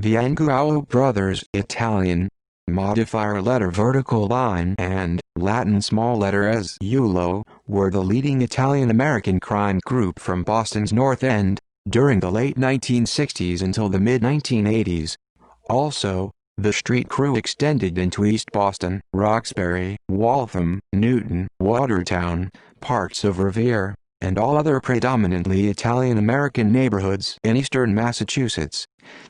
The Angiulo brothers, Italian, modifier letter vertical line and Latin small letter Angiulo, were the leading Italian-American crime group from Boston's North End, during the late 1960s until the mid-1980s. Also, the street crew extended into East Boston, Roxbury, Waltham, Newton, Watertown, parts of Revere, and all other predominantly Italian-American neighborhoods in eastern Massachusetts.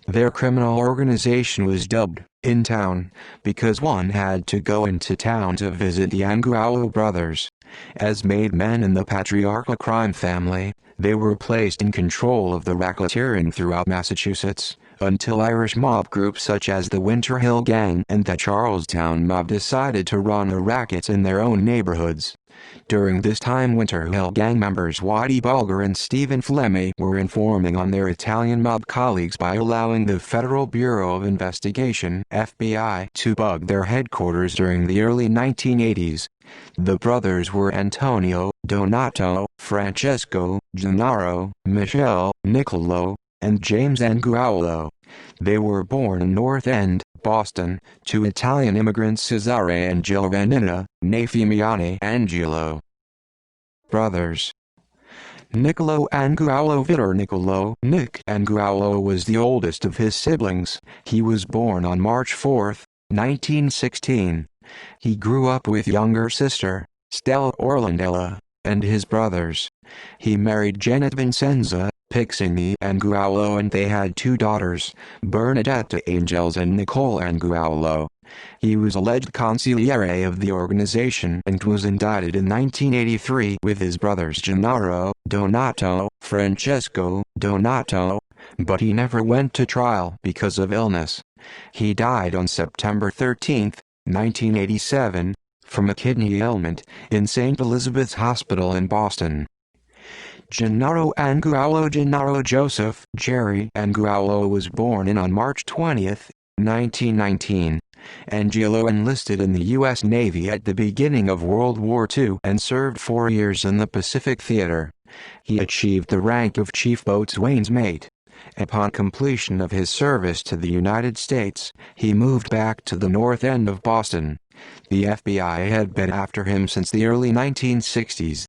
Their criminal organization was dubbed "In Town" because one had to go into town to visit the Angiulo brothers. As made men in the patriarchal crime family, they were placed in control of the racketeering throughout Massachusetts, until Irish mob groups such as the Winter Hill Gang and the Charlestown Mob decided to run the rackets in their own neighborhoods. During this time, Winter Hill Gang members Whitey Bulger and Stephen Flemmi were informing on their Italian mob colleagues by allowing the Federal Bureau of Investigation (FBI) to bug their headquarters during the early 1980s. The brothers were Antonio, Donato, Francesco, Gennaro, Michele, Niccolo, and James Angiulo. They were born in North End, Boston, to Italian immigrants Cesare and Giovannina, née Fimiani Angiulo. Brothers. Niccolo Angiulo Vitor Niccolo Nick Angiulo was the oldest of his siblings. He was born on March 4, 1916. He grew up with younger sister, Stella Orlandella, and his brothers. He married Janet Vincenza Pixini Angiulo, and they had two daughters, Bernadetta Angels and Nicole Angiulo. He was alleged consigliere of the organization and was indicted in 1983 with his brothers Gennaro, Donato, Francesco, Donato, but he never went to trial because of illness. He died on September 13, 1987, from a kidney ailment, in St. Elizabeth's Hospital in Boston. Gennaro Angiulo Gennaro Joseph Jerry Angiulo was born on March 20, 1919. Angiulo enlisted in the U.S. Navy at the beginning of World War II and served 4 years in the Pacific Theater. He achieved the rank of Chief Boatswain's Mate. Upon completion of his service to the United States, he moved back to the North End of Boston. The FBI had been after him since the early 1960s.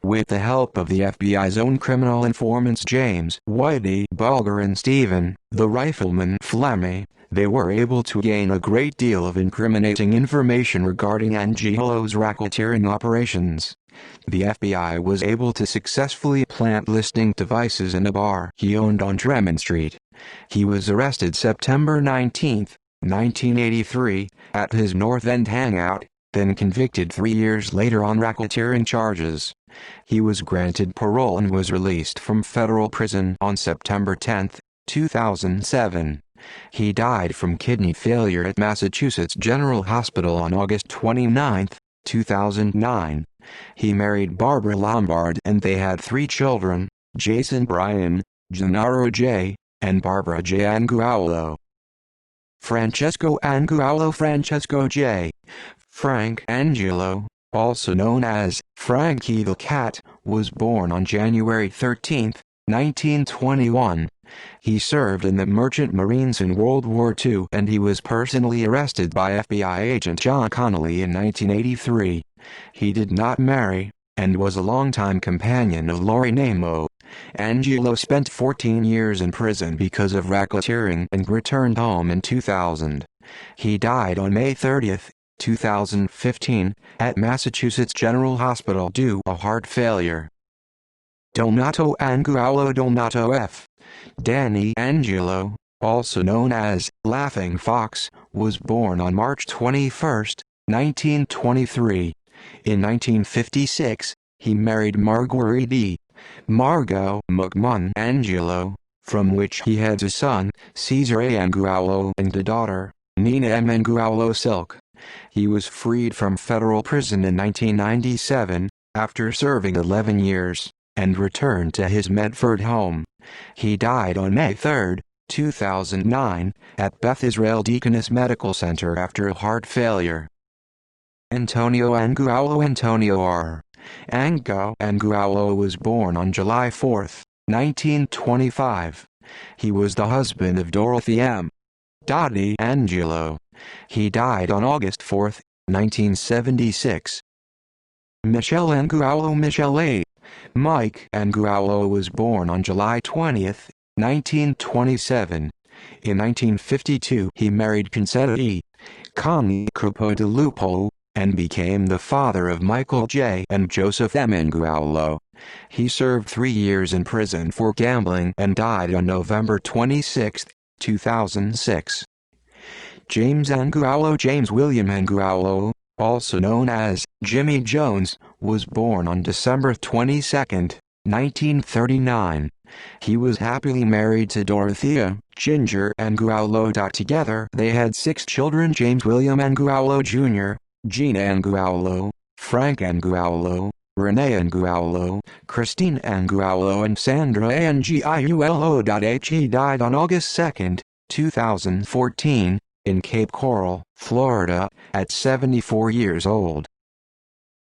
With the help of the FBI's own criminal informants James Whitey Bulger and Stephen, the rifleman Flemmi, they were able to gain a great deal of incriminating information regarding Angiulo's racketeering operations. The FBI was able to successfully plant listening devices in a bar he owned on Tremont Street. He was arrested September 19, 1983, at his North End hangout, then convicted 3 years later on racketeering charges. He was granted parole and was released from federal prison on September 10, 2007. He died from kidney failure at Massachusetts General Hospital on August 29, 2009. He married Barbara Lombard and they had 3 children, Jason Brian, Gennaro J., and Barbara J. Angiulo. Francesco Angiulo Francesco J. Frank Angiulo, also known as Frankie the Cat, was born on January 13, 1921. He served in the Merchant Marines in World War II and he was personally arrested by FBI agent John Connolly in 1983. He did not marry, and was a longtime companion of Lori Namo. Angiulo spent 14 years in prison because of racketeering and returned home in 2000. He died on May 30, 2015, at Massachusetts General Hospital due to heart failure. Donato Angiulo Donato F. Danny Angiulo, also known as Laughing Fox, was born on March 21, 1923. In 1956, he married Marguerite Margot McMahon Angiulo, from which he had a son, Cesare Angiulo, and a daughter, Nina M. Angiulo Silk. He was freed from federal prison in 1997, after serving 11 years, and returned to his Medford home. He died on May 3, 2009, at Beth Israel Deaconess Medical Center after a heart failure. Antonio Angiulo Antonio R. Angiulo was born on July 4, 1925. He was the husband of Dorothy M. Angiulo. He died on August 4, 1976. Michel Angiulo Mike Angiulo was born on July 20, 1927. In 1952 he married Concetta E. Connie Crupo de Lupo, and became the father of Michael J. and Joseph M. Angiulo. He served 3 years in prison for gambling and died on November 26, 2006. James William Angiulo, also known as Jimmy Jones, was born on December 22, 1939. He was happily married to Dorothea Ginger Angiulo. Together they had 6 children: James William Angiulo Jr., Gina Angiulo, Frank Angiulo, Renee Angiulo, Christine Angiulo, and Sandra Angiulo. He died on August 2, 2014, in Cape Coral, Florida, at 74 years old.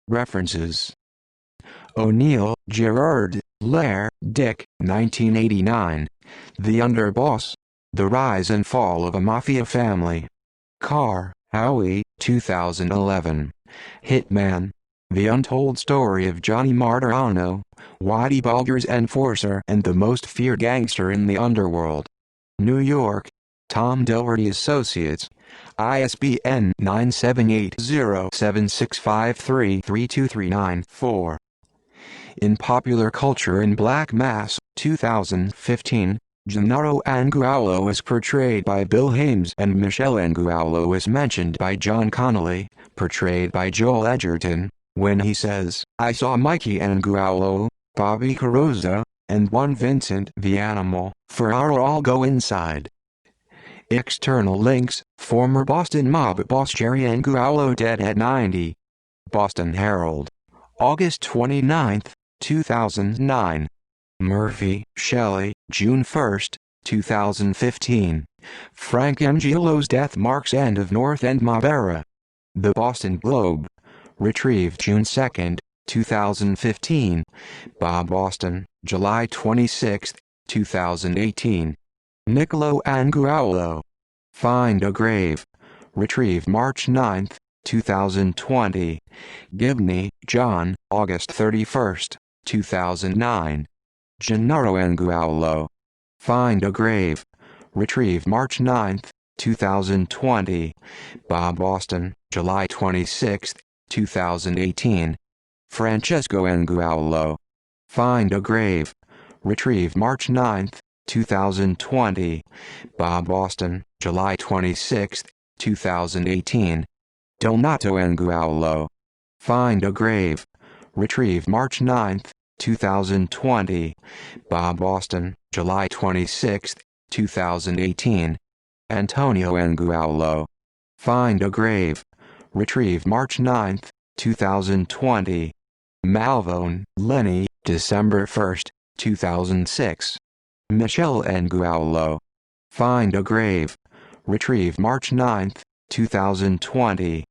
References: O'Neill, Gerard, Lair, Dick, 1989. The Underboss: The Rise and Fall of a Mafia Family. Carr, Howie, 2011. Hitman: The Untold Story of Johnny Martirano, Whitey Bulger's enforcer and the most feared gangster in the underworld. New York: Tom Doherty Associates. ISBN 978-0-7653-32394. In Popular Culture in Black Mass, 2015, Gennaro Angiulo is portrayed by Bill Hames and Michel Angiulo is mentioned by John Connolly, portrayed by Joel Edgerton, when he says, "I saw Mikey Angiulo, Bobby Carozza, and one Vincent the Animal, Ferraro all go inside." External links: former Boston mob boss Jerry Angiulo dead at 90. Boston Herald. August 29, 2009. Murphy, Shelley, June 1, 2015. Frank Angiulo's death marks end of North End mob era. The Boston Globe. Retrieved June 2, 2015. Bob Boston, July 26, 2018. Niccolo Angiulo. Find a Grave. Retrieved March 9, 2020. Gibney, John, August 31, 2009. Gennaro Angiulo. Find a Grave. Retrieved March 9, 2020. Bob Boston, July 26, 2018. Francesco Angiulo. Find a Grave. Retrieved March 9, 2020. Bob Boston, July 26, 2018. Donato Angiulo. Find a Grave. Retrieved March 9, 2020. Bob Boston, July 26, 2018. Antonio Angiulo. Find a Grave. Retrieved March 9, 2020. Malvone, Lenny, December 1, 2006. Michel Angiulo. Find a Grave. Retrieved March 9, 2020.